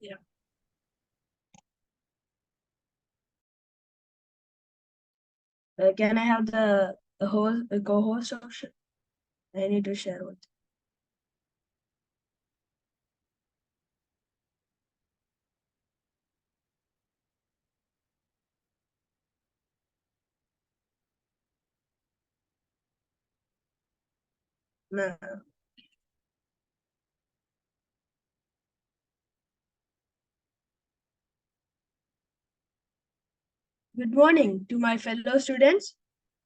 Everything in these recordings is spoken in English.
Yeah. Can I have the co-host option? I need to share what. No. Good morning to my fellow students,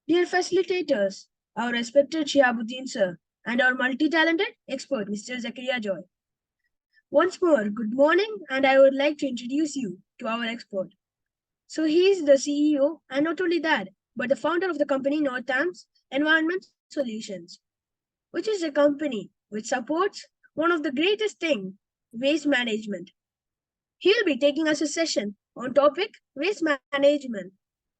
dear facilitators, our respected Shihabuddin sir, and our multi-talented expert, Mr. Zakaria Joy. Once more, good morning, and I would like to introduce you to our expert. So he is the CEO, and not only that, but the founder of the company Northamps Environment Solutions, which is a company which supports one of the greatest thing, waste management. He'll be taking us a session on topic waste management.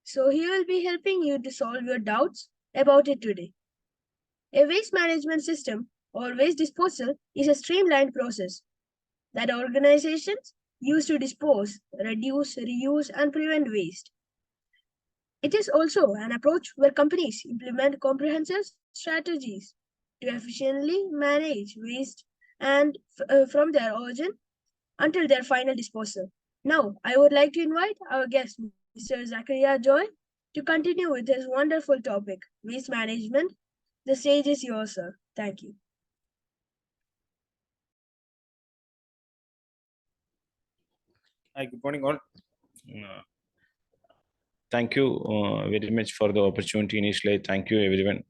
So he will be helping you to solve your doubts about it today. A waste management system or waste disposal is a streamlined process that organizations use to dispose, reduce, reuse, and prevent waste. It is also an approach where companies implement comprehensive strategies to efficiently manage waste and from their origin until their final disposal. Now, I would like to invite our guest, Mr. Zakaria Joy, to continue with his wonderful topic, waste management. The stage is yours, sir. Thank you. Hi, good morning all. Thank you very much for the opportunity initially. Thank you everyone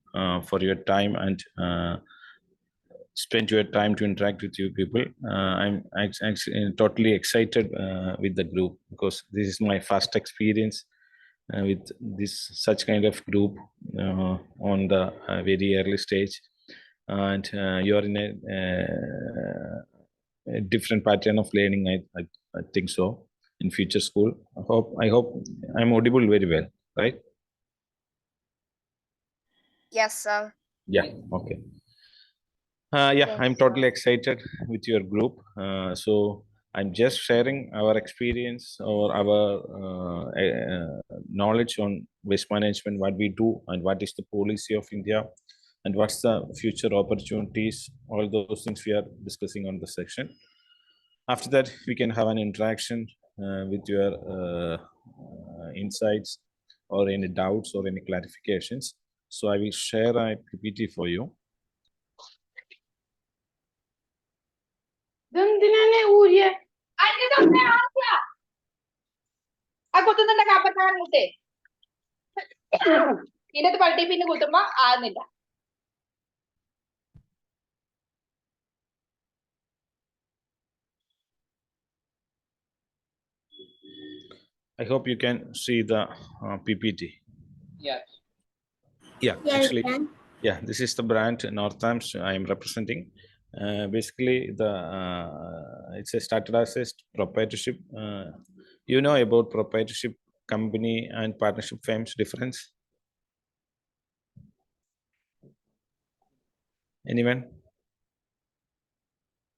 for your time and spend your time to interact with you people. I'm totally excited with the group because this is my first experience with this such kind of group on the very early stage, and you are in a different pattern of learning. I think so in future school. I hope I'm audible very well, right? Yes, sir. Yeah. Okay. Yeah, I'm totally excited with your group. So I'm just sharing our experience or our knowledge on waste management, what we do and what is the policy of India and what's the future opportunities. All those things we are discussing on the section. After that, we can have an interaction with your insights or any doubts or any clarifications. So I will share a PPT for you. I hope you can see the PPT. Yes. Yeah, actually, yeah, this is the brand Northamps I am representing. Basically, it's started as a proprietorship. You know about proprietorship company and partnership firms difference? Anyone?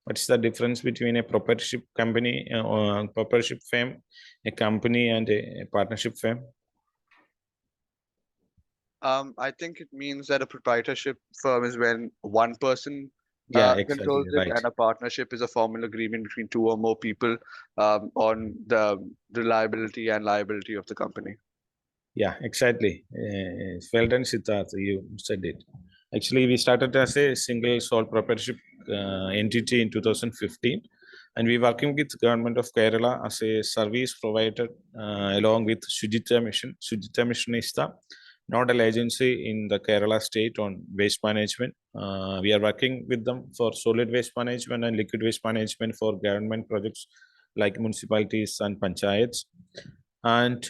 What's the difference between a proprietorship company or proprietorship firm, a company, and a partnership firm? I think it means that a proprietorship firm is when one person Exactly, controls it, right. and a partnership is a formal agreement between two or more people on the reliability and liability of the company. Yeah, exactly. Well done, Siddharth. You said it. Actually, we started as a single sole proprietorship entity in 2015, and we working with government of Kerala as a service provider along with Shujitha Mission. Shujitha Mission is the nodal agency in the Kerala state on waste management. We are working with them for solid waste management and liquid waste management for government projects like municipalities and panchayats. And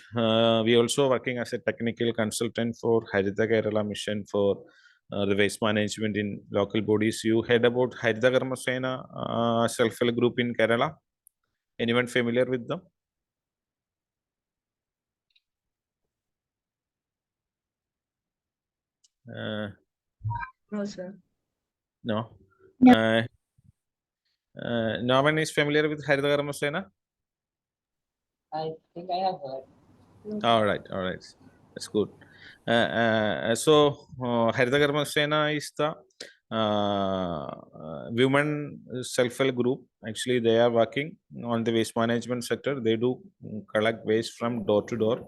we also working as a technical consultant for Haritha Kerala Mission for the waste management in local bodies. You heard about Haritha Karma Sena self-help group in Kerala? Anyone familiar with them? No, sir. No. No one is familiar with Haritha Karma Sena? I think I have heard. All right, that's good. So Haritha Karma Sena is the women self-help group. Actually, they are working on the waste management sector. They do collect waste from door to door,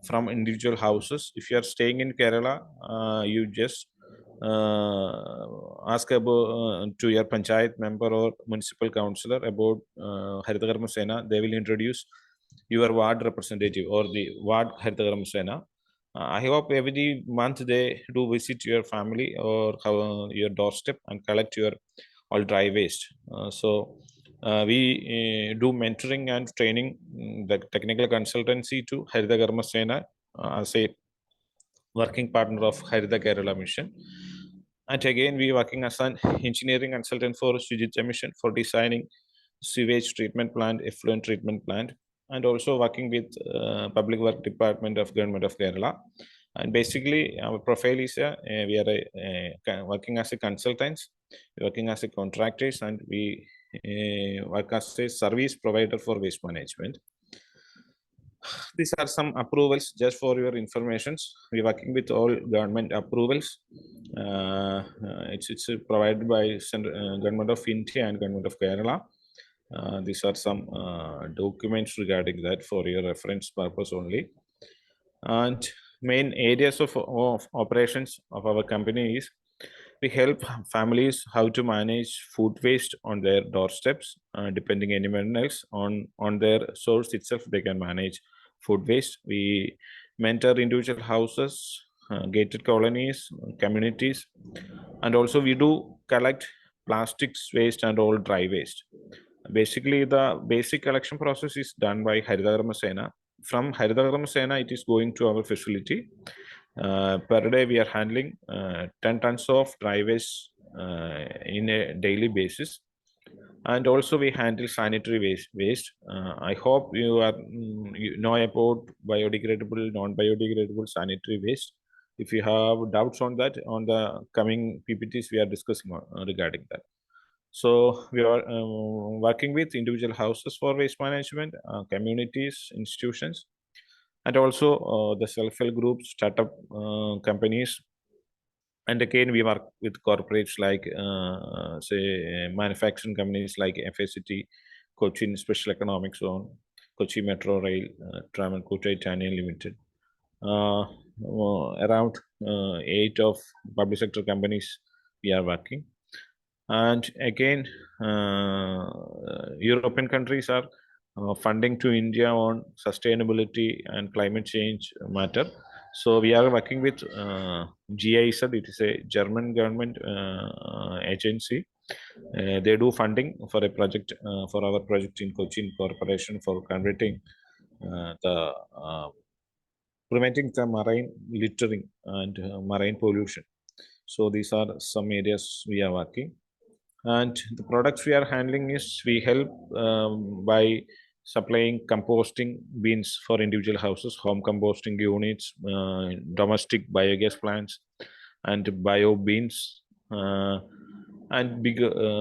from individual houses. If you are staying in Kerala, you just ask about to your panchayat member or municipal councillor about Haritha Karma Sena. They will introduce your ward representative or the ward Haritha Karma Sena. I hope every month they do visit your family or your doorstep and collect your all dry waste. We do mentoring and training, the technical consultancy to Haritha Karma Sena as a working partner of Haritha Kerala Mission. And again, we working as an engineering consultant for Shujitya Mission for designing sewage treatment plant, effluent treatment plant, and also working with Public Work Department of Government of Kerala. And basically, our profile is we are working as a consultants, working as a contractors, and we work as a service provider for waste management. These are some approvals just for your informations. We're working with all government approvals. It's provided by Government of India and Government of Kerala. These are some documents regarding that for your reference purpose only. And main areas of operations of our company is we help families how to manage food waste on their doorsteps. Depending anyone else on their source itself, they can manage food waste. We mentor individual houses, gated colonies, communities, and also we do collect plastics waste and all dry waste. Basically, the basic collection process is done by Haritha Karma Sena. From Haritha Karma Sena, it is going to our facility. Per day, we are handling 10 tons of dry waste in a daily basis. And also we handle sanitary waste. I hope you know about biodegradable, non-biodegradable sanitary waste. If you have doubts on that, on the coming PPTs, we are discussing regarding that. So we are working with individual houses for waste management, communities, institutions, and also the self-help groups, startup companies. And again, we work with corporates like, say, manufacturing companies like FACT, Cochin Special Economic Zone, Kochi Metro Rail, Travancore Titanium Limited. Around 8 of public sector companies we are working. And again, European countries are funding to India on sustainability and climate change matter. So we are working with GIZ. It is a German government agency. They do funding for a project, for our project in Cochin Corporation for converting preventing the marine littering and marine pollution. So these are some areas we are working. And the products we are handling is we help by supplying composting bins for individual houses, home composting units, domestic biogas plants, and bio bins, and big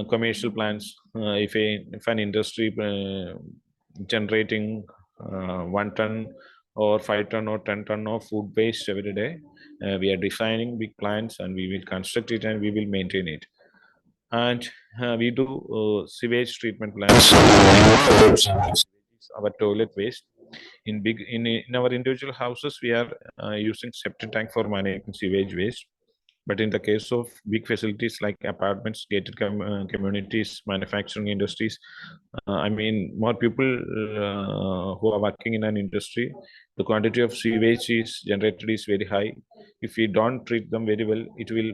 commercial plants. If an industry generating 1 ton or 5 ton or 10 ton of food waste every day, we are designing big plants and we will construct it and we will maintain it. And we do sewage treatment plants, our toilet waste. In our individual houses, we are using septic tank for managing sewage waste. But in the case of big facilities like apartments, gated communities, manufacturing industries, I mean, more people who are working in an industry, the quantity of sewage is generated is very high. If we don't treat them very well, it will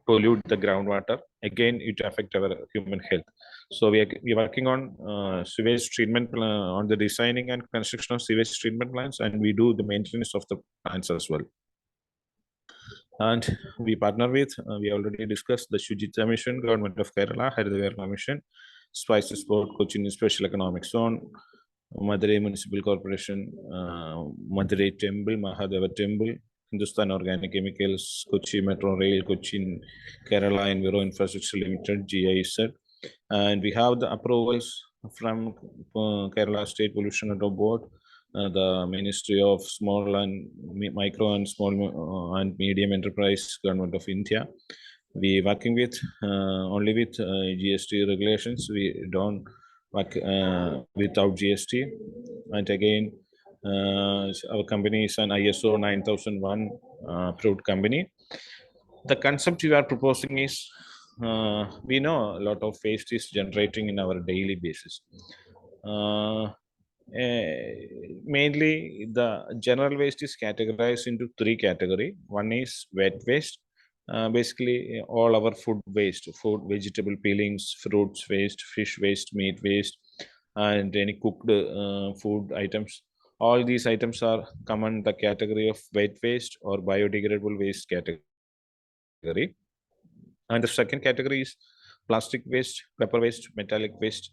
pollute the groundwater. Again, it affects our human health. So we are working on sewage treatment, on the designing and construction of sewage treatment plants, and we do the maintenance of the plants as well. And we partner with, we already discussed the Shujitya Mission, Government of Kerala, Haritha Kerala Mission, Spices Port, Cochin Special Economic Zone, Madurai Municipal Corporation, Madurai Temple, Mahadeva Temple, Hindustan Organic Chemicals, Kochi Metro Rail, Cochin Kerala Enviro Infrastructure Limited, GIZ, and we have the approvals from Kerala State Pollution Control Board, the Ministry of Small and Micro and Small and Medium Enterprise, Government of India. We working with only with GST regulations. We don't work without GST. And again, our company is an ISO 9001 approved company. The concept we are proposing is, we know a lot of waste is generating in our daily basis. Mainly the general waste is categorized into three categories. One is wet waste, basically all our food waste, food, vegetable peelings, fruits waste, fish waste, meat waste, and any cooked food items. All these items are come in the category of wet waste or biodegradable waste category. And the second category is plastic waste, paper waste, metallic waste,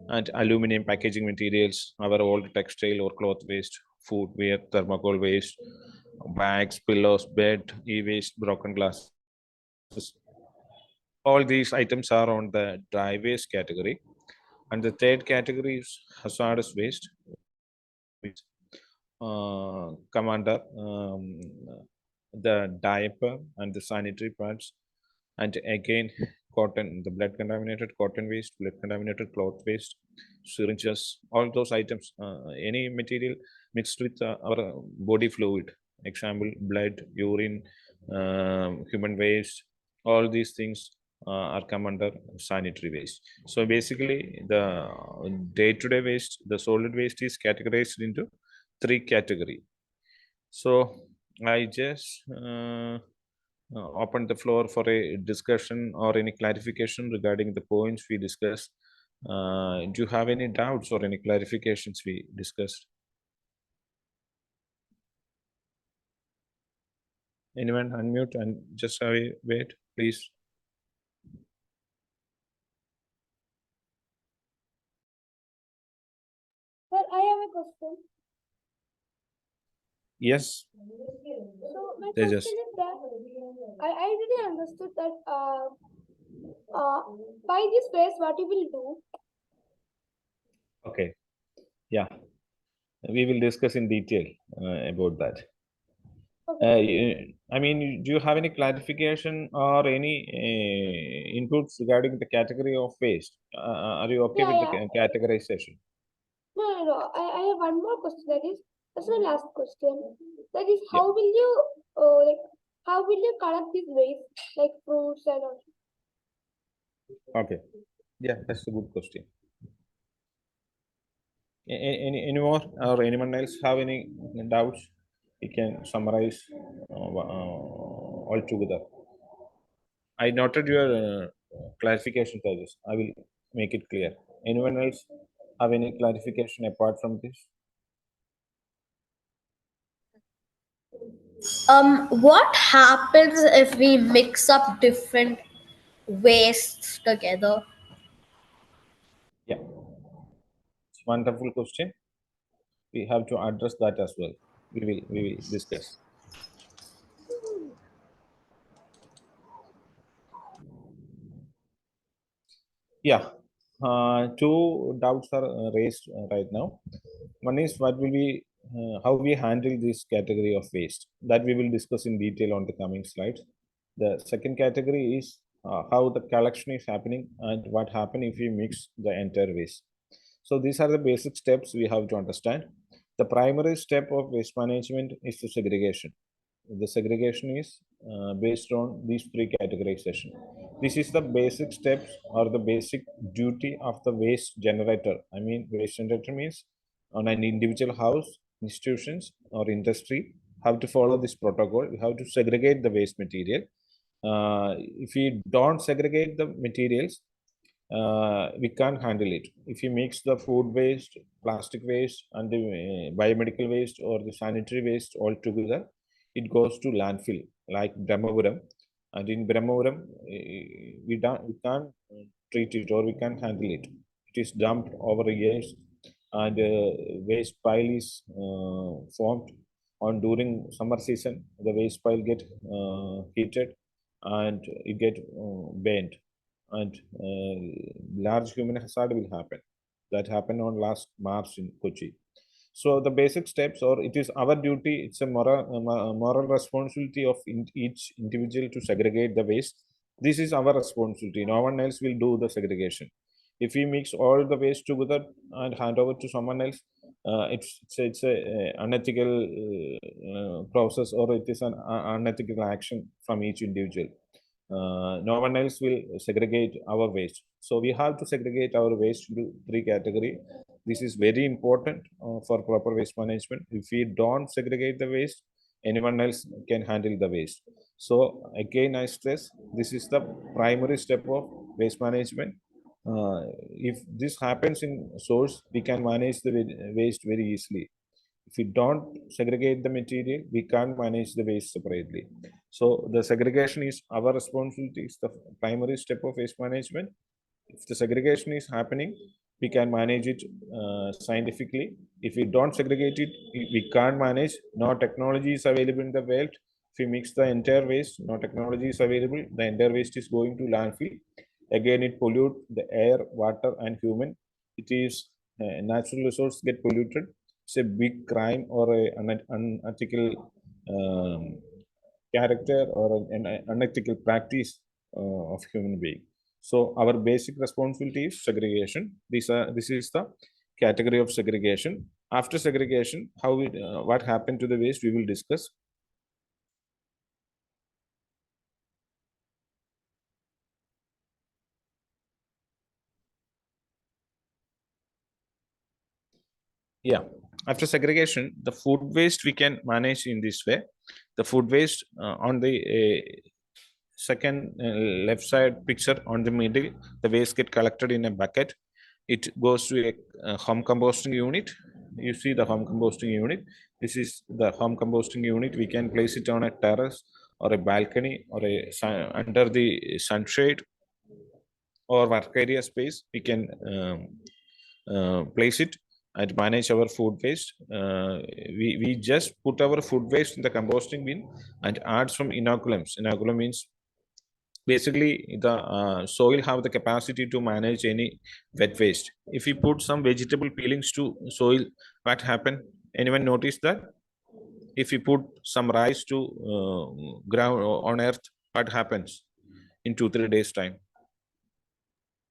and aluminum packaging materials, our old textile or cloth waste, footwear, thermocol waste, bags, pillows, bed, e-waste, broken glass. All these items are on the dry waste category. And the third category is hazardous waste, which come under the diaper and the sanitary pads, and again cotton, the blood contaminated cotton waste, blood contaminated cloth waste, syringes, all those items, any material mixed with our body fluid, example blood, urine, human waste, all these things are come under sanitary waste. So basically the day-to-day waste, the solid waste is categorized into three categories. So I just open the floor for a discussion or any clarification regarding the points we discussed. Do you have any doubts or any clarifications we discussed? Anyone unmute and just wait, please. Sir, I have a question. Yes. So my They question just- is that I really understood that by this phase, what you will do. Okay. Yeah. We will discuss in detail about that. I mean, do you have any clarification or any inputs regarding the category of waste? Are you okay with the categorization? No. I have one more question. That's my last question. That is, how will you how will you collect this waste, like fruits and all? Okay. Yeah, that's a good question. Any more or anyone else have any doubts? We can summarize all together. I noted your clarification, Tejas. I will make it clear. Anyone else have any clarification apart from this? What happens if we mix up different wastes together? Yeah, it's wonderful question. We have to address that as well. We will discuss. Yeah, two doubts are raised right now. One is what will be how we handle this category of waste. That we will discuss in detail on the coming slides. The second category is how the collection is happening and what happen if we mix the entire waste. So these are the basic steps we have to understand. The primary step of waste management is the segregation. The segregation is based on these three categorization. This is the basic steps or the basic duty of the waste generator. I mean, waste generator means on an individual house, institutions, or industry have to follow this protocol. We have to segregate the waste material. If we don't segregate the materials, we can't handle it. If you mix the food waste, plastic waste, and the biomedical waste or the sanitary waste all together, it goes to landfill like Brahmapuram. And in Brahmapuram, we can't treat it or we can't handle it. It is dumped over years, and waste pile is formed. On during summer season, the waste pile get heated and it get burnt. and large human hazard will happen. That happened on last March in Kochi. So the basic steps, or it is our duty, it's a moral responsibility of each individual to segregate the waste. This is our responsibility. No one else will do the segregation. If we mix all the waste together and hand over to someone else, it's a unethical process, or it is an unethical action from each individual. No one else will segregate our waste. So we have to segregate our waste into 3 categories. This is very important for proper waste management. If we don't segregate the waste, anyone else can handle the waste. So again, I stress, this is the primary step of waste management. If this happens in source, we can manage the waste very easily. If we don't segregate the material, we can't manage the waste separately. So the segregation is our responsibility. It's the primary step of waste management. If the segregation is happening, we can manage it scientifically. If we don't segregate it, we can't manage. No technology is available in the world. If we mix the entire waste, no technology is available. The entire waste is going to landfill. Again, it pollute the air, water, and human. It is natural resource get polluted. It's a big crime or an unethical character or an unethical practice of human being. So our basic responsibility is segregation. This is the category of segregation. After segregation, what happened to the waste, we will discuss. Yeah, after segregation, the food waste we can manage in this way. The food waste on the second left side picture on the middle, the waste get collected in a bucket. It goes to a home composting unit. You see the home composting unit. This is the home composting unit. We can place it on a terrace or a balcony or under the sunshade or work area space. We can place it and manage our food waste. We just put our food waste in the composting bin and add some inoculums. Inoculum means basically the soil have the capacity to manage any wet waste. If we put some vegetable peelings to soil, what happen? Anyone notice that? If we put some rice to ground on earth, what happens in 2-3 days time?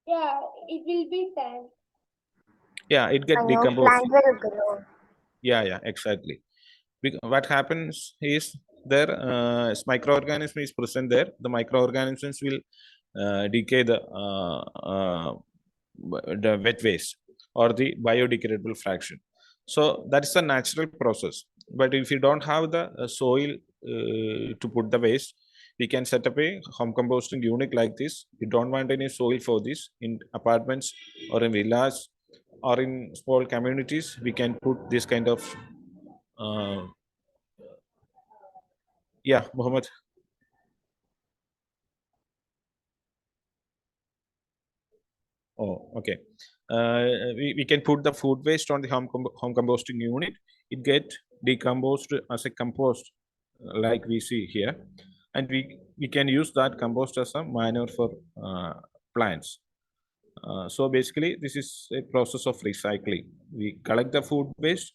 Yeah, it will be tanked. Yeah, it get decomposed. Yeah, exactly. What happens is there microorganism is present there. The microorganisms will decay the wet waste or the biodegradable fraction. So that's a natural process. But if you don't have the soil to put the waste, we can set up a home composting unit like this. We don't want any soil for this. In apartments or in villas or in small communities, we can put this kind of yeah, Mohammed. Oh, okay. We can put the food waste on the home composting unit. It get decomposed as a compost, like we see here, and we can use that compost as a manure for plants. So basically, this is a process of recycling. We collect the food waste,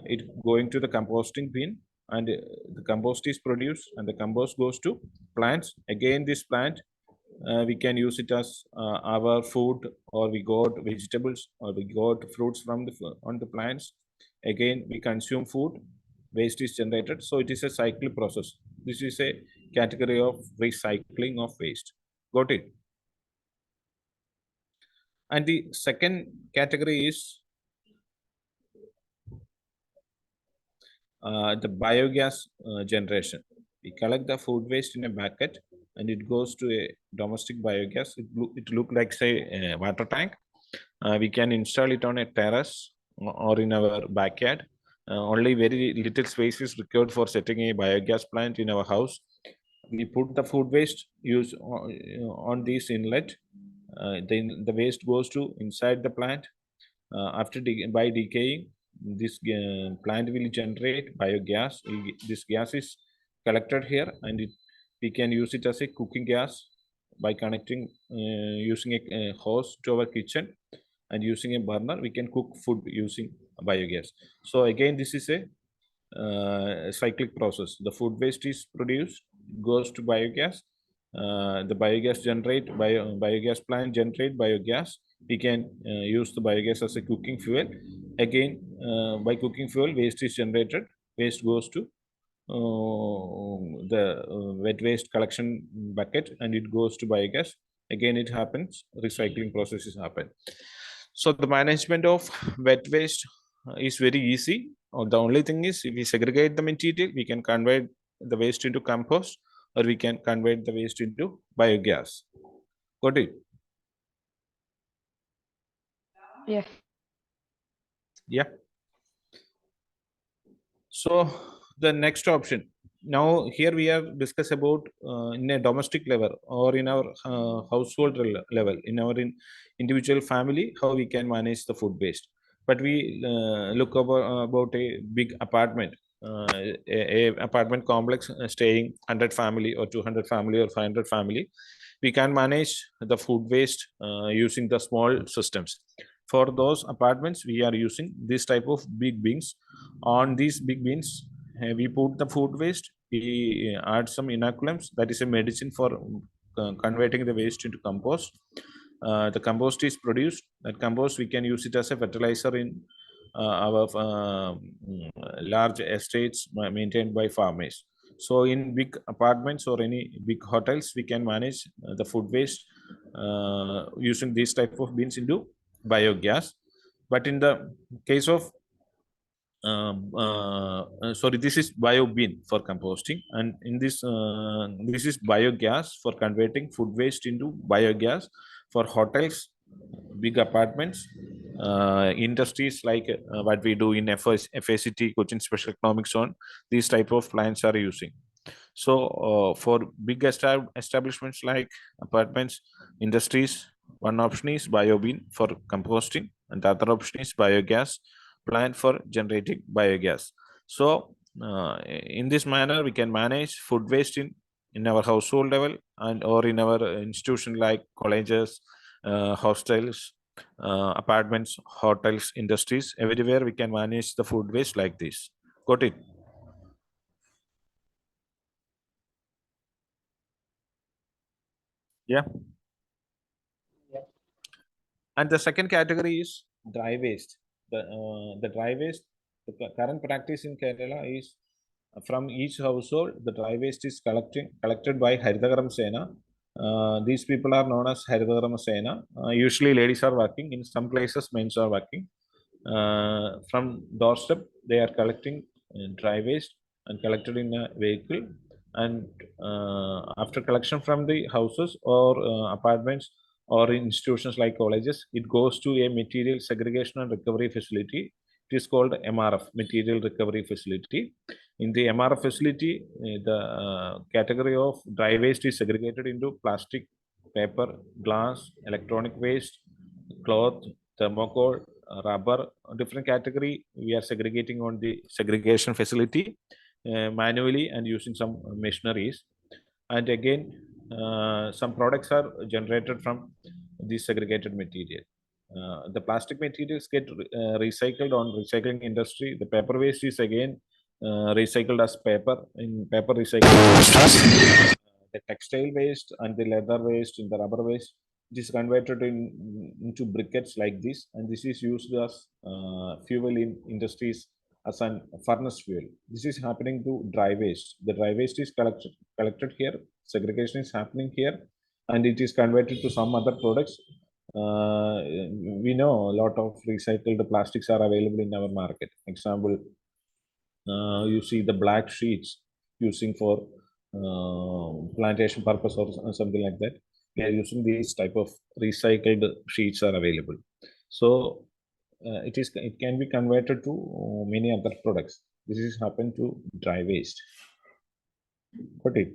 it going to the composting bin, and the compost is produced, and the compost goes to plants. Again, this plant, we can use it as our food, or we got vegetables, or we got fruits from on the plants. Again, we consume food, waste is generated. So it is a cycle process. This is a category of recycling of waste. Got it? And the second category is the biogas generation. We collect the food waste in a bucket and it goes to a domestic biogas. It look like, say, a water tank. We can install it on a terrace or in our backyard. Only very little space is required for setting a biogas plant in our house. We put the food waste on this inlet. Then the waste goes to inside the plant. By decaying, this plant will generate biogas. This gas is collected here, and we can use it as a cooking gas by connecting using a hose to our kitchen and using a burner, we can cook food using biogas. So again, this is a cyclic process. The food waste is produced, goes to biogas. The biogas biogas plant generate biogas. We can use the biogas as a cooking fuel. Again, by cooking fuel, waste is generated. Waste goes to the wet waste collection bucket, and it goes to biogas. Again, it happens. Recycling processes happen. So the management of wet waste is very easy. The only thing is, if we segregate the material, we can convert the waste into compost, or we can convert the waste into biogas. Got it? Yes. Yeah. So the next option. Now here we have discussed about in a domestic level or in our household level, in our individual family, how we can manage the food waste. But we look about a big apartment, a apartment complex staying 100 family or 200 family or 500 family. We can manage the food waste using the small systems. For those apartments, we are using this type of big bins. On these big bins, we put the food waste, we add some inoculums, that is a medicine for converting the waste into compost. The compost is produced. That compost, we can use it as a fertilizer in our large estates maintained by farmers. So in big apartments or any big hotels, we can manage the food waste using these type of bins into biogas. But in the case of sorry, this is bio bin for composting, and in this this is biogas for converting food waste into biogas for hotels, big apartments, industries like what we do in FACT, Cochin Special Economic Zone. These type of plants are using. So for big establishments like apartments, industries, one option is biobin for composting, and the other option is biogas plant for generating biogas. So in this manner, we can manage food waste in our household level and or in our institution like colleges, hostels, apartments, hotels, industries. Everywhere we can manage the food waste like this. Got it? Yeah. And the second category is dry waste. The dry waste, the current practice in Kerala is from each household, the dry waste is collected by Haridagaram Sena. These people are known as Haridagaram Sena. Usually ladies are working. In some places, men are working. From doorstep, they are collecting dry waste and collected in a vehicle. And after collection from the houses or apartments or institutions like colleges, it goes to a material segregation and recovery facility. It is called MRF, Material Recovery Facility. In the MRF facility, the category of dry waste is segregated into plastic, paper, glass, electronic waste, cloth, thermocol, rubber, different category. We are segregating on the segregation facility manually and using some machineries. And again, some products are generated from this segregated material. The plastic materials get recycled on recycling industry. The paper waste is again recycled as paper in paper recycling. The textile waste and the leather waste and the rubber waste, it is converted into briquettes like this, and this is used as fuel in industries as an furnace fuel. This is happening to dry waste. The dry waste is collected here, segregation is happening here, and it is converted to some other products. We know a lot of recycled plastics are available in our market. Example, you see the black sheets using for plantation purpose or something like that. We are using these type of recycled sheets are available. So it can be converted to many other products. This is happened to dry waste. Got it?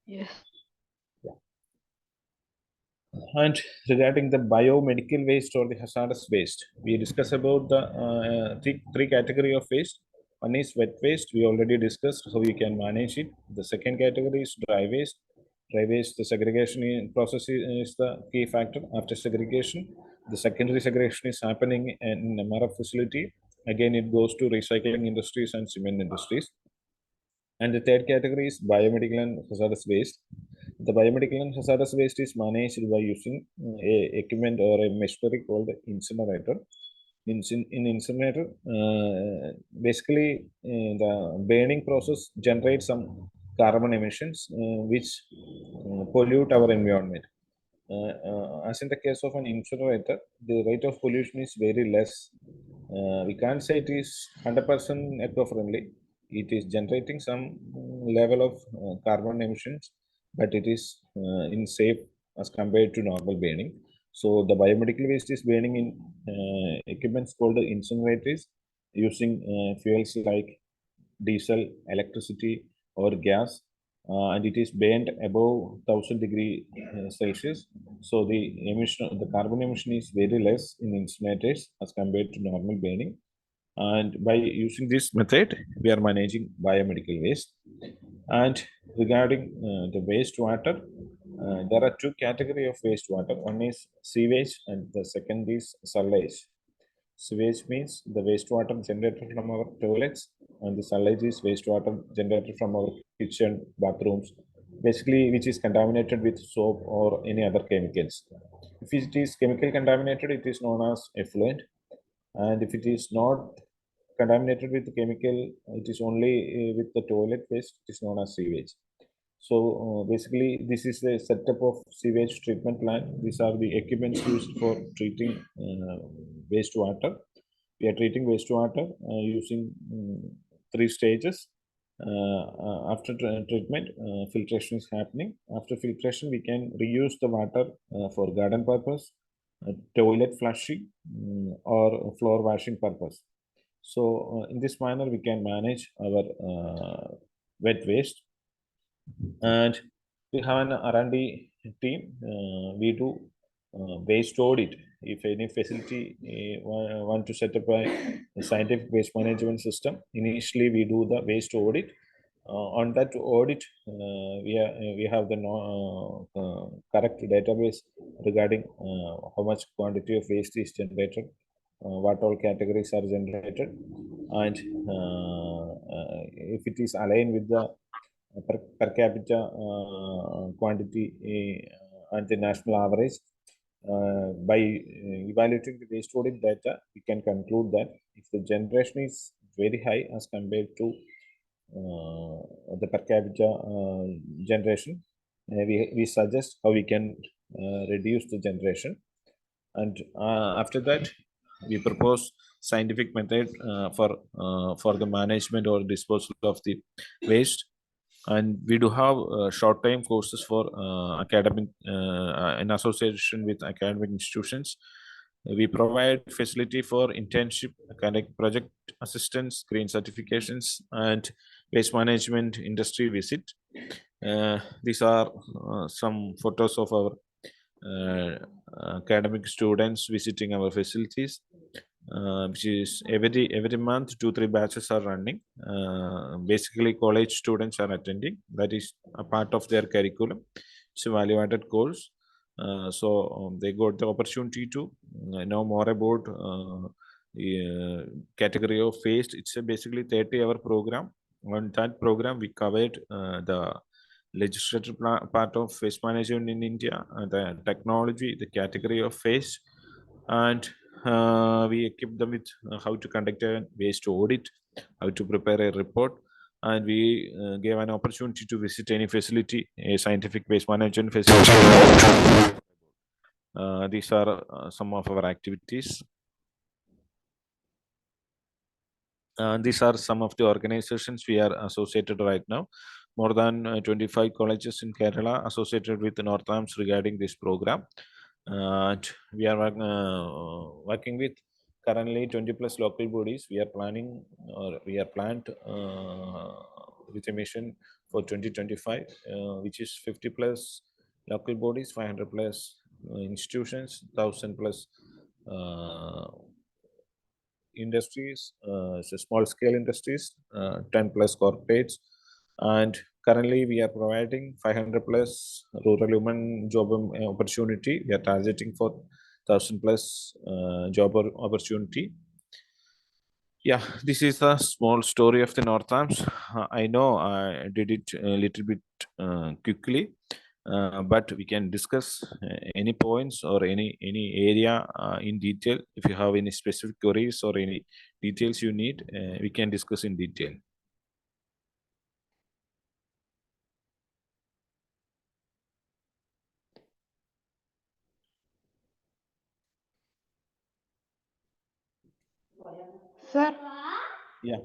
Yes. And regarding the biomedical waste or the hazardous waste, we discuss about the three category of waste. One is wet waste. We already discussed how you can manage it. The second category is dry waste. dry waste, the segregation process is the key factor. After segregation, the secondary segregation is happening in a MRF facility. Again, it goes to recycling industries and cement industries. And the third category is biomedical and hazardous waste. The biomedical and hazardous waste is managed by using a equipment or a machinery called incinerator. In incinerator, basically the burning process generates some carbon emissions which pollute our environment. As in the case of an incinerator, the rate of pollution is very less. We can't say it is 100% eco-friendly. It is generating some level of carbon emissions, but it is in safe as compared to normal burning. So the biomedical waste is burning in equipments called incinerators using fuels like diesel, electricity, or gas, and it is burned above 1000°C. So the carbon emission is very less in incinerators as compared to normal burning. And by using this method, we are managing biomedical waste. And regarding the wastewater, there are two categories of wastewater. One is sewage and the second is sewage. Sewage means the wastewater generated from our toilets, and the sewage is wastewater generated from our kitchen, bathrooms, basically which is contaminated with soap or any other chemicals. If it is chemical contaminated, it is known as effluent. And if it is not contaminated with chemical, it is only with the toilet waste, it is known as sewage. So basically, this is the setup of sewage treatment plant. These are the equipments used for treating wastewater. We are treating wastewater using 3 stages. After treatment, filtration is happening. After filtration, we can reuse the water for garden purpose, toilet flushing, or floor washing purpose. So in this manner, we can manage our wet waste. And we have an R&D team. We do waste audit. If any facility want to set up a scientific waste management system, initially we do the waste audit. On that audit, we have the correct database regarding how much quantity of waste is generated, what all categories are generated, and if it is aligned with the per capita quantity and the national average. By evaluating the waste audit data, we can conclude that if the generation is very high as compared to the per capita generation, we suggest how we can reduce the generation. And after that, we propose scientific method for the management or disposal of the waste. And we do have short-time courses for academic in association with academic institutions. We provide facility for internship, academic project assistance, green certifications, and waste management industry visit. These are some photos of our academic students visiting our facilities, which is every month 2-3 batches are running. Basically, college students are attending. That is a part of their curriculum. It's a value-added course. So they got the opportunity to know more about the category of waste. It's a basically 30-hour program. On that program, we covered the legislative part of waste management in India, the technology, the category of waste, and we equip them with how to conduct a waste audit, how to prepare a report, and we gave an opportunity to visit any facility, a scientific waste management facility. These are some of our activities. These are some of the organizations we are associated right now. More than 25 colleges in Kerala associated with Northamps regarding this program. And we are working with currently 20+ local bodies. We are planning, or we are planned with a mission for 2025, which is 50+ local bodies, 500+ institutions, 1000+ industries, so small scale industries, 10+ corporates, And currently we are providing 500 plus rural women job opportunity. We are targeting for 1,000 plus job opportunity. Yeah, this is a small story of the Northamps. I know I did it a little bit quickly, but we can discuss any points or any area in detail. If you have any specific queries or any details you need, we can discuss in detail. Sir, Yeah.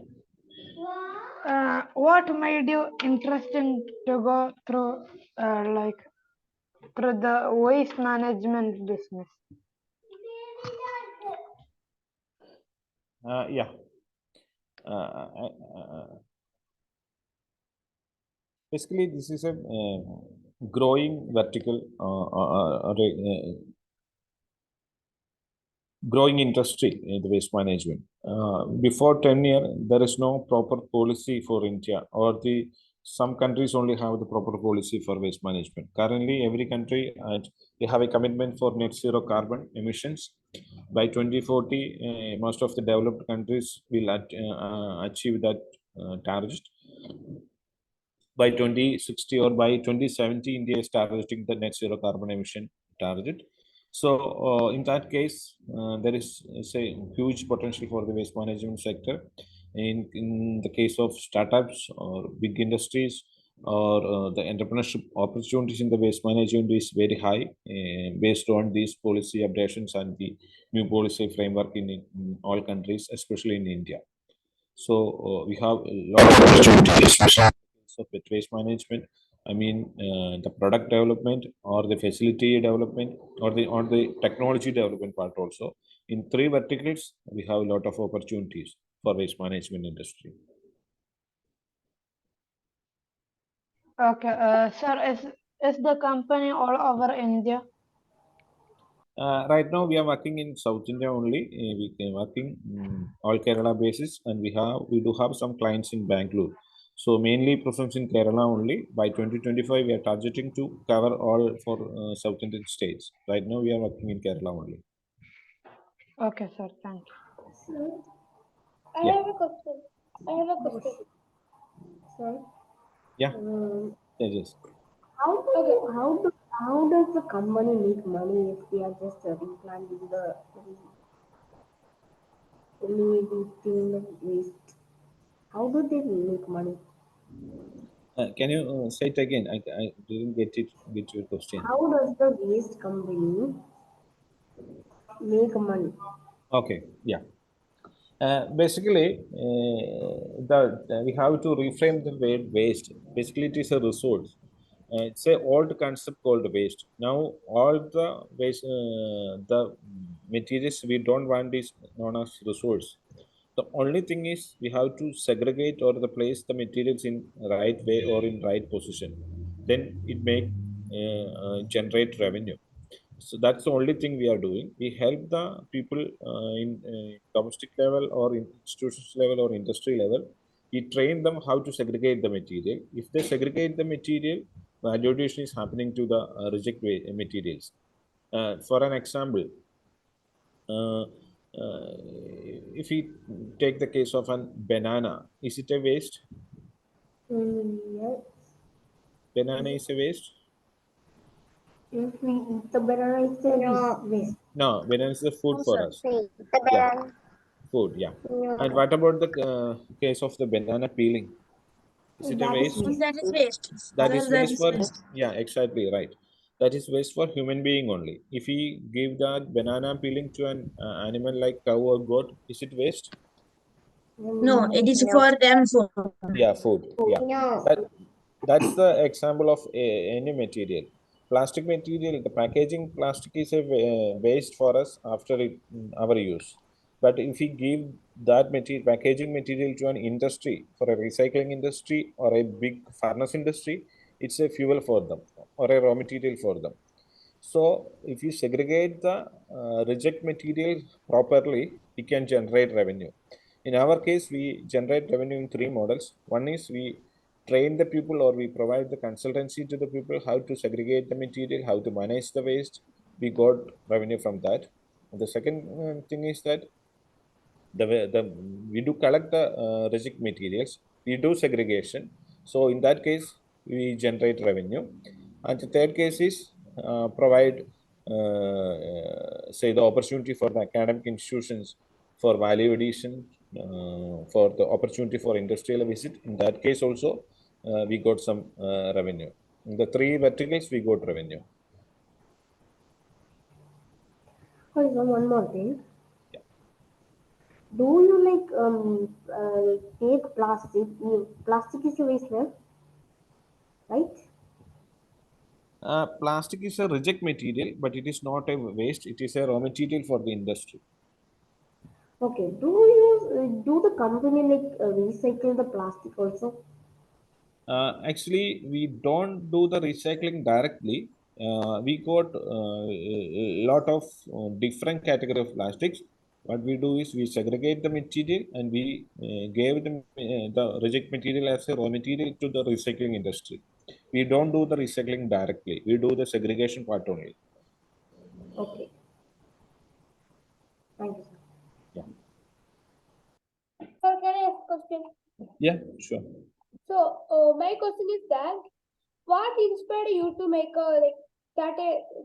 what made you interesting to go through through the waste management business? Yeah. Basically, this is a growing vertical growing industry in the waste management. Before 10 years, there is no proper policy for India, or some countries only have the proper policy for waste management. Currently, every country they have a commitment for net zero carbon emissions. By 2040, most of the developed countries will achieve that target. By 2060 or by 2070, India is targeting the net zero carbon emission target. So in that case, there is say huge potential for the waste management sector. In the case of startups or big industries, or the entrepreneurship opportunities in the waste management is very high based on these policy updations and the new policy framework in all countries, especially in India. So we have a lot of opportunities, especially of waste management. I mean, the product development or the facility development or the technology development part also. In three verticals, we have a lot of opportunities for waste management industry. Okay, sir, is the company all over India? Right now, we are working in South India only. We are working all Kerala basis, and we do have some clients in Bangalore. So mainly presence in Kerala only. By 2025, we are targeting to cover all for South Indian states. Right now, we are working in Kerala only. Okay, sir, thank you. I Yeah. have a question. I have a question. Sir, Yeah. Yes. how does the company make money if we are just replanting eliminating the waste? How do they make money? Can you say it again? I didn't get your question. How does the waste company make money? Okay. Yeah. Basically, we have to reframe the word waste. Basically, it is a resource. It's an old concept called waste. Now, all the waste, the materials we don't want is known as resource. The only thing is we have to segregate or the place the materials in right way or in right position. Then it make generate revenue. So that's the only thing we are doing. We help the people in domestic level or in institutions level or industry level. We train them how to segregate the material. If they segregate the material, value addition is happening to the reject materials. For an example, uh, if we take the case of an banana, is it a waste? Yes. Banana is a waste? If we eat the banana, it's a waste. No, banana is the food for us. The Yeah, banana. food. Yeah. Yeah. And what about the case of the banana peeling? Is it a That is waste? waste. That is waste. That Sir, is that waste is for, waste. yeah, exactly right. That is waste for human being only. If we give that banana peeling to an animal like cow or goat, is it waste? No, it is No. for them food. Yeah, food. Yeah. No. That's the example of any material. Plastic material, the packaging plastic is a waste for us after our use. But if we give that material, packaging material to an industry, for a recycling industry or a big furnace industry, it's a fuel for them or a raw material for them. So if you segregate the reject material properly, we can generate revenue. In our case, we generate revenue in three models. One is we train the people, or we provide the consultancy to the people how to segregate the material, how to manage the waste. We got revenue from that. And the second thing is that we do collect the reject materials, we do segregation. So in that case, we generate revenue. And the third case is provide, say, the opportunity for the academic institutions for value addition, for the opportunity for industrial visit. In that case also, we got some revenue. In the three verticals, we got revenue. Okay, so one more thing. Yeah. Do you take plastic? Plastic is a waste, right? Plastic is a reject material, but it is not a waste. It is a raw material for the industry. Okay. Do the company recycle the plastic also? Actually, we don't do the recycling directly. We got a lot of different category of plastics. What we do is we segregate the material and we gave them the reject material as a raw material to the recycling industry. We don't do the recycling directly. We do the segregation part only. Okay. Thank you, sir. Yeah. Sir, can I ask a question? Yeah, sure. So, my question is that what inspired you to make start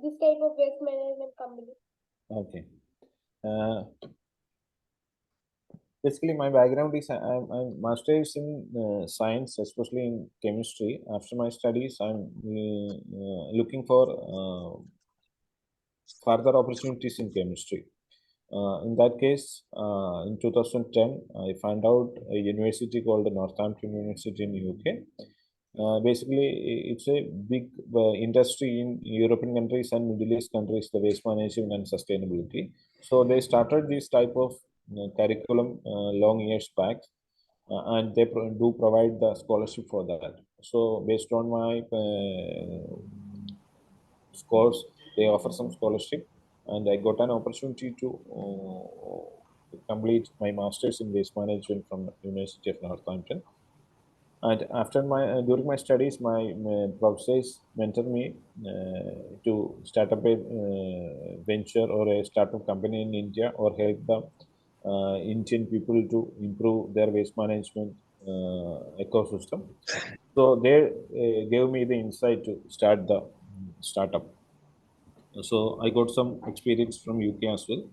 this type of waste management company? Okay. Basically, my background is I'm master's in science, especially in chemistry. After my studies, I'm looking for further opportunities in chemistry. In that case, in 2010, I found out a university called the Northamps University in UK. Basically, it's a big industry in European countries and Middle East countries, the waste management and sustainability. So they started this type of curriculum long years back, and they do provide the scholarship for that. So based on my scores, they offer some scholarship, and I got an opportunity to complete my master's in waste management from University of Northampton. And after during my studies, my professors mentored me to start up a venture or a startup company in India, or help the Indian people to improve their waste management ecosystem. So they gave me the insight to start the startup. So I got some experience from UK as well.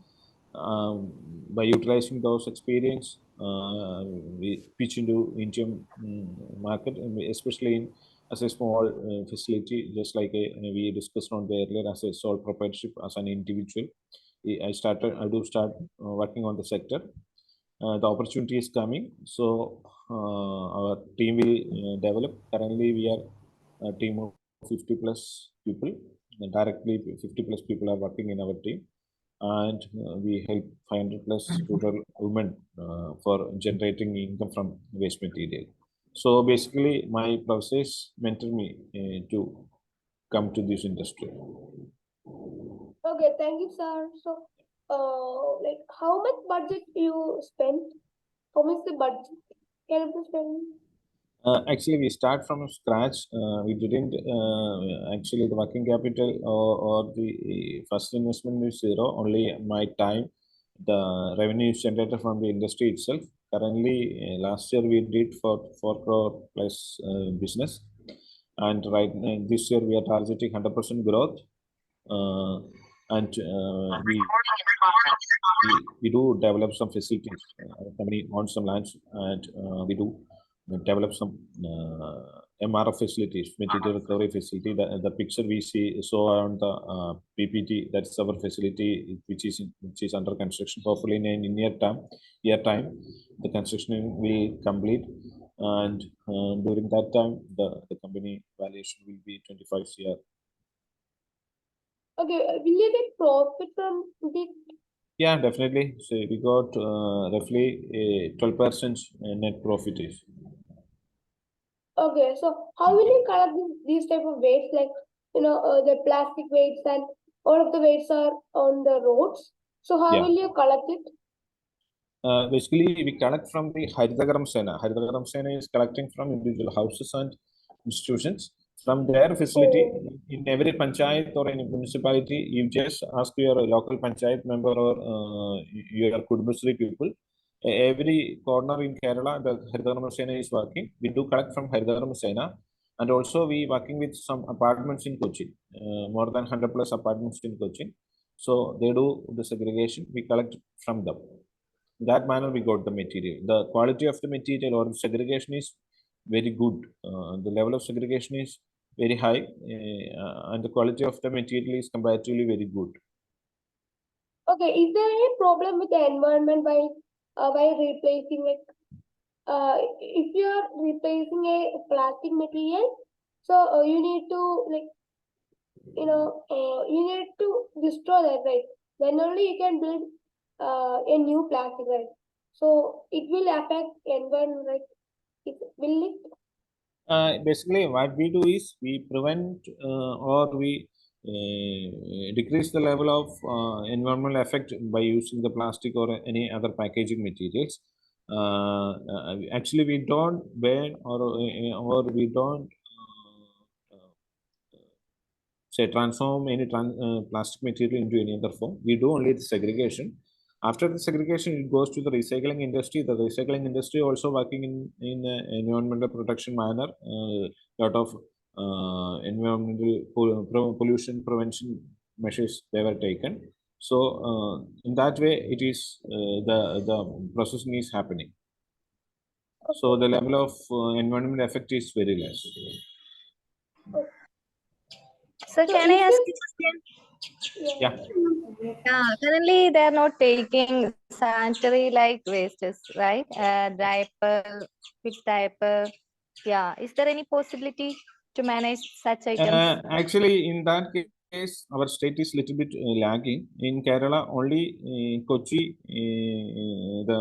By utilizing those experience, we pitch into Indian market, and especially as a small facility, just like we discussed on the earlier, as a sole proprietorship as an individual. I do start working on the sector. The opportunity is coming, so our team will develop. Currently, we are a team of 50 plus people. Directly, 50 plus people are working in our team, and we help 500 plus rural women for generating income from waste material. So basically, my professors mentor me to come to this industry. Okay, thank you, sir. So, how much budget you spent? How much the budget can you spend? Actually, we start from scratch. We didn't actually, the working capital or the first investment is zero. Only my time, the revenue is generated from the industry itself. Currently, last year we did for 4 crore plus business, and this year we are targeting 100% growth. And we do develop some facilities. Our company owns some lands, and we do develop some MRF facilities, material recovery facility. The picture we saw on the PPT, that's our facility, which is under construction. Hopefully, in near time, the construction will complete, and during that time, the company valuation will be 25 CR. Okay, will you get profit from the? Yeah, definitely. So we got roughly 12% net profit is. Okay, so how will you collect these type of weights, like the plastic weights, and all of the weights are on the roads? So how Yeah. will you collect it? Basically, we collect from the Haridagaram Sena. Haridagaram Sena is collecting from individual houses and institutions. From their facility, in every panchayat or any municipality, you just ask your local panchayat member or your Kudubasri people. Every corner in Kerala, the Haridagaram Sena is working. We do collect from Haridagaram Sena. And also we working with some apartments in Kochi, more than 100 plus apartments in Kochi. So they do the segregation, we collect from them. That manner we got the material. The quality of the material or segregation is very good. The level of segregation is very high, and the quality of the material is comparatively very good. Okay, is there any problem with the environment by replacing if you are replacing a plastic material, so you need to you need to destroy that, right? Then only you can build a new plastic, right? So it will affect environment, right? Will it? Basically, what we do is we prevent or we decrease the level of environmental effect by using the plastic or any other packaging materials. Actually, we don't burn or we don't say transform any plastic material into any other form. We do only the segregation. After the segregation, it goes to the recycling industry. The recycling industry also working in environmental protection manner. Lot of environmental pollution prevention measures they were taken. So in that way, it is the processing is happening. So the level of environmental effect is very less. So can I is ask this- you again? Yeah. Currently they are not taking sanitary like wastes, right? Diaper, with diaper. Yeah. Is there any possibility to manage such items? Actually, in that case, our state is little bit lagging. In Kerala, only Kochi, the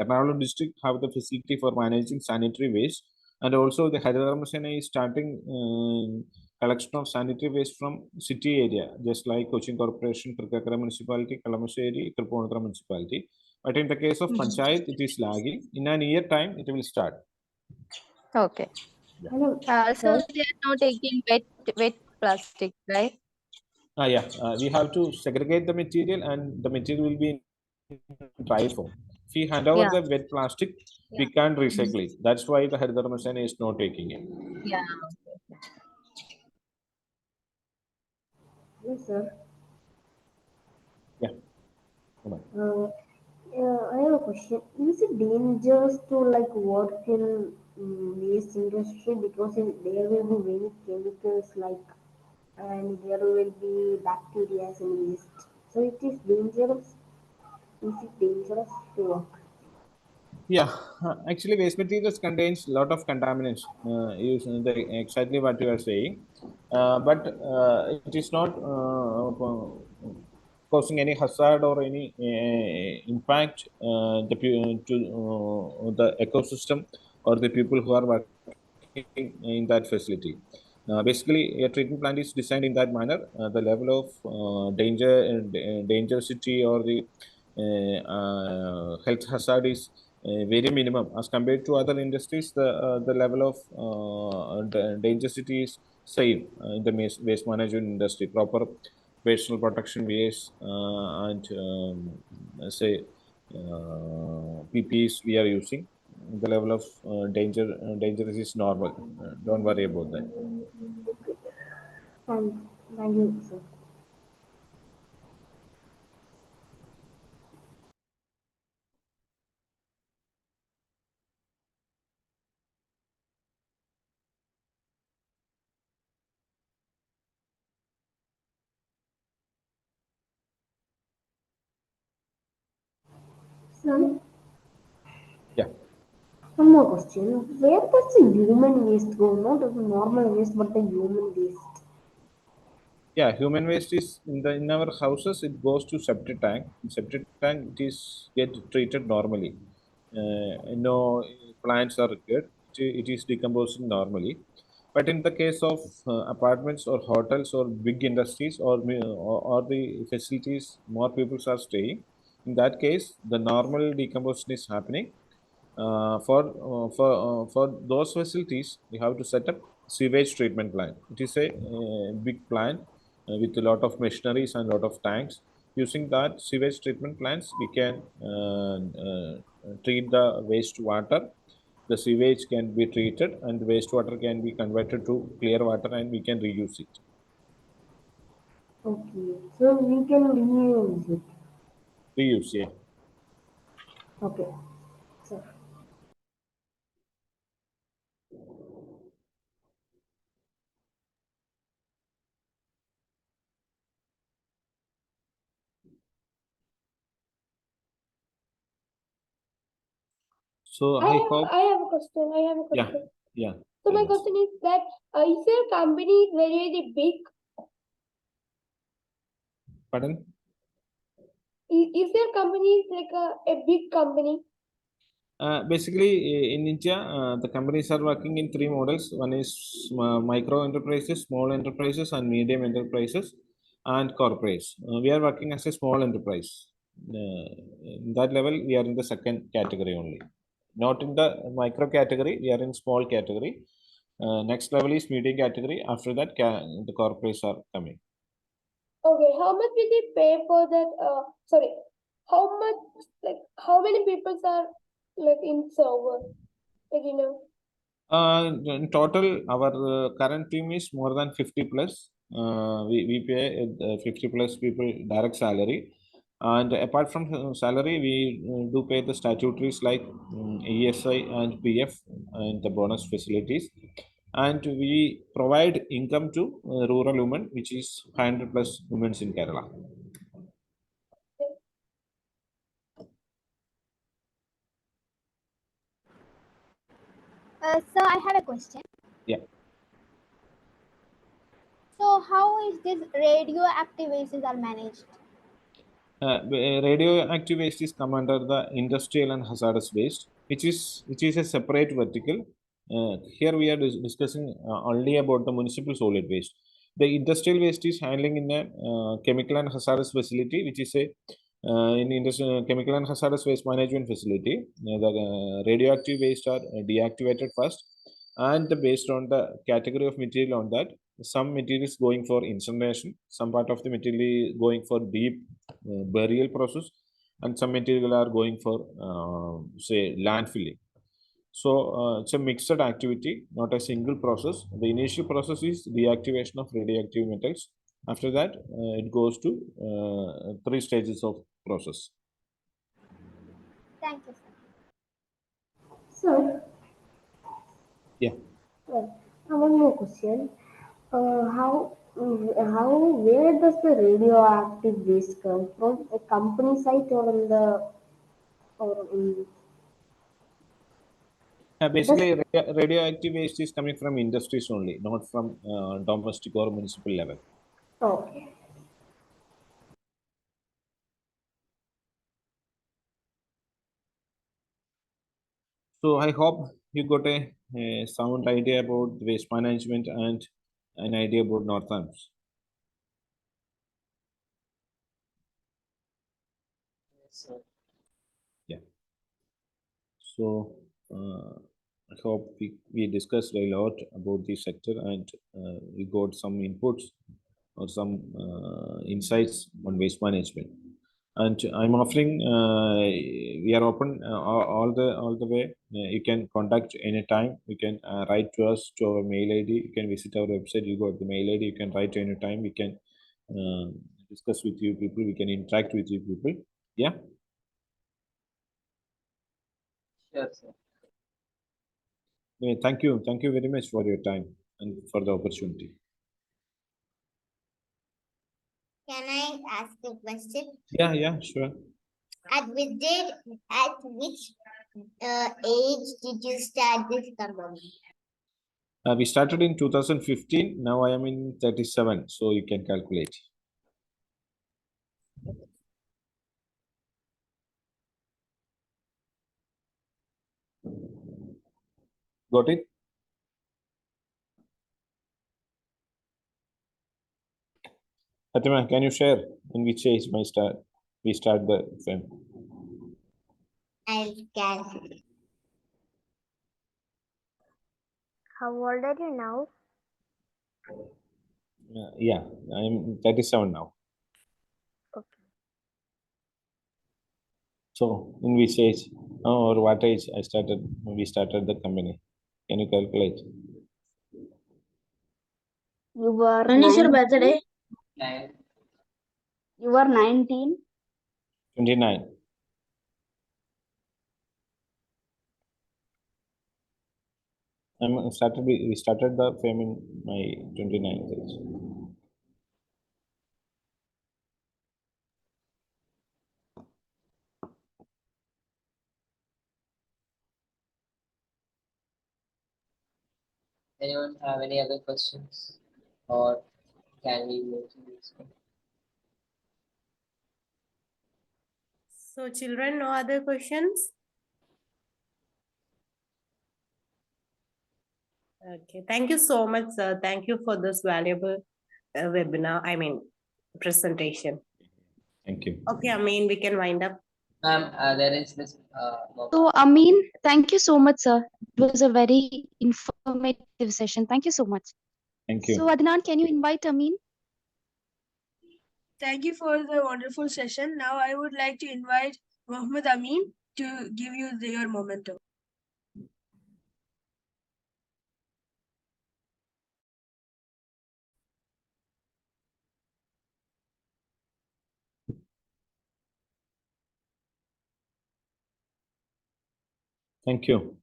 Ernakulam district have the facility for managing sanitary waste, and also the Haridharam is starting collection of sanitary waste from city area, just like Cochin Corporation, Trikakara Municipality, Kalamassery, Tripunithura Municipality. But in the case of Panchayat, it is lagging. In a year time, it will start. Okay. So they are not taking wet plastic, right? Yeah, we have to segregate the material and the material will be in dry form. If we hand over Yeah. the wet plastic, we can't recycle it. That's why the Haridharam Sena is not taking it. Yeah. Yes, sir. Yeah. Come on. I have a question. Is it dangerous to like work in waste industry because there will be many chemicals and there will be bacteria in waste. So it is dangerous. Is it dangerous to work? Yeah, actually, waste materials contains a lot of contaminants. Exactly what you are saying, but it is not causing any hazard or any impact to the ecosystem or the people who are working in that facility. Basically, a treatment plant is designed in that manner. The level of dangerosity or the health hazard is very minimum as compared to other industries. The level of dangerosity is same in the waste management industry. Proper personal protection waste and say PPEs we are using. The level of danger is normal. Don't worry about that. Thank you, sir. Sir, Yeah. one more question. Where does the human waste go? Not the normal waste, but the human waste. Yeah, human waste is in our houses. It goes to septic tank. In septic tank, it is get treated normally. No plants are required. It is decomposing normally. But in the case of apartments or hotels or big industries or the facilities, more people are staying. In that case, the normal decomposition is happening. For those facilities, we have to set up sewage treatment plant. It is a big plant with a lot of machineries and a lot of tanks. Using that sewage treatment plants, we can treat the wastewater. The sewage can be treated and the wastewater can be converted to clear water and we can reuse it. Okay, so we can reuse it. Reuse, yeah. Okay, so So I I have, hope, I have a question. I have a yeah, question. yeah. So my tell us. question is that is your company very very big? Pardon? Is your company like a big company? Basically, in India, the companies are working in three models. One is micro enterprises, small enterprises, and medium enterprises, and corporates. We are working as a small enterprise. In that level, we are in the second category only. Not in the micro category, we are in small category. Next level is medium category. After that, the corporates are coming. Okay, how much will they pay for that? Sorry, how much, like, how many people are like in server? Like, you know, In total, our current team is more than 50 plus. We pay 50 plus people direct salary. And apart from salary, we do pay the statutories like ESI and PF and the bonus facilities. And we provide income to rural women, which is 100 plus women in Kerala. So I had a question. Yeah. So how is this radioactive wastes are managed? Radioactive waste is come under the industrial and hazardous waste, which is a separate vertical. Here we are discussing only about the municipal solid waste. The industrial waste is handling in a chemical and hazardous facility, which is a in industrial chemical and hazardous waste management facility. The radioactive waste are deactivated first, and based on the category of material on that, some material is going for incineration, some part of the material is going for deep burial process, and some material are going for say landfilling. So it's a mixed activity, not a single process. The initial process is deactivation of radioactive metals. After that, it goes to three stages of process. Thank you, sir. sir, Yeah. one more question. Where does the radioactive waste come from? A company site or in the or in does Basically, radioactive waste is coming from industries only, not from domestic or municipal level. okay. So I hope you got a sound idea about waste management and an idea about Northamps. Yeah. So I hope we discussed a lot about the sector and we got some inputs or some insights on waste management. And I'm offering we are open all the way. You can contact anytime. You can write to us to our mail ID. You can visit our website. You got the mail ID. You can write anytime. We can discuss with you people. We can interact with you people. Yeah. Sure, sir. Thank you. Thank you very much for your time and for the opportunity. Can I ask a question? Yeah, sure. At which date, at which age did you start this company? We started in 2015. Now I am in 37, so you can calculate. Got it? Fatima, can you share in which age my start? we start the film. I'll cancel. How old are you now? Yeah, I'm 37 now. Okay. So in which age or what age we started the company? Can you calculate? You were When is your 19. birthday? You were 19. 29. We started the film in my 29th age. Anyone have any other questions? Or can we move to this one? So children, no other questions? Okay, thank you so much, sir. Thank you for this valuable presentation. Thank you. Okay, we can wind up. Ma'am, there is this So, Amin, thank you so much, sir. It was a very informative session. Thank you so much. Thank you. So, Adnan, can you invite Amin? Thank you for the wonderful session. Now I would like to invite Mohammed Amin to give you your memento. Thank you.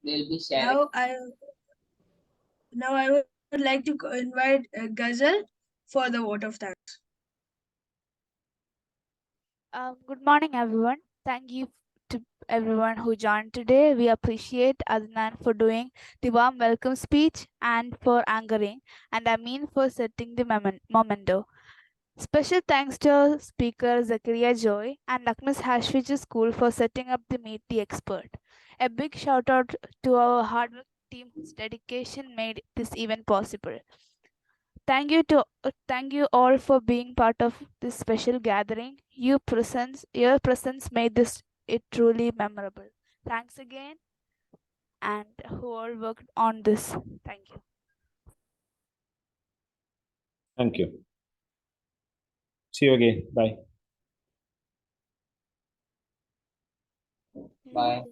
they'll be sharing. Now I would like to invite Ghazal for the vote of thanks. Good morning, everyone. Thank you to everyone who joined today. We appreciate Adnan for doing the warm welcome speech and for anchoring, and Amin for setting the memento. Special thanks to our speaker Zakaria Joy and Lakmas Hashwich School for setting up the Meet the Expert. A big shout out to our hardworking team whose dedication made this event possible. Thank you all for being part of this special gathering. Your presence made this it truly memorable. Thanks again, and who all worked on this. Thank you. Thank you. See you again. Bye. Bye.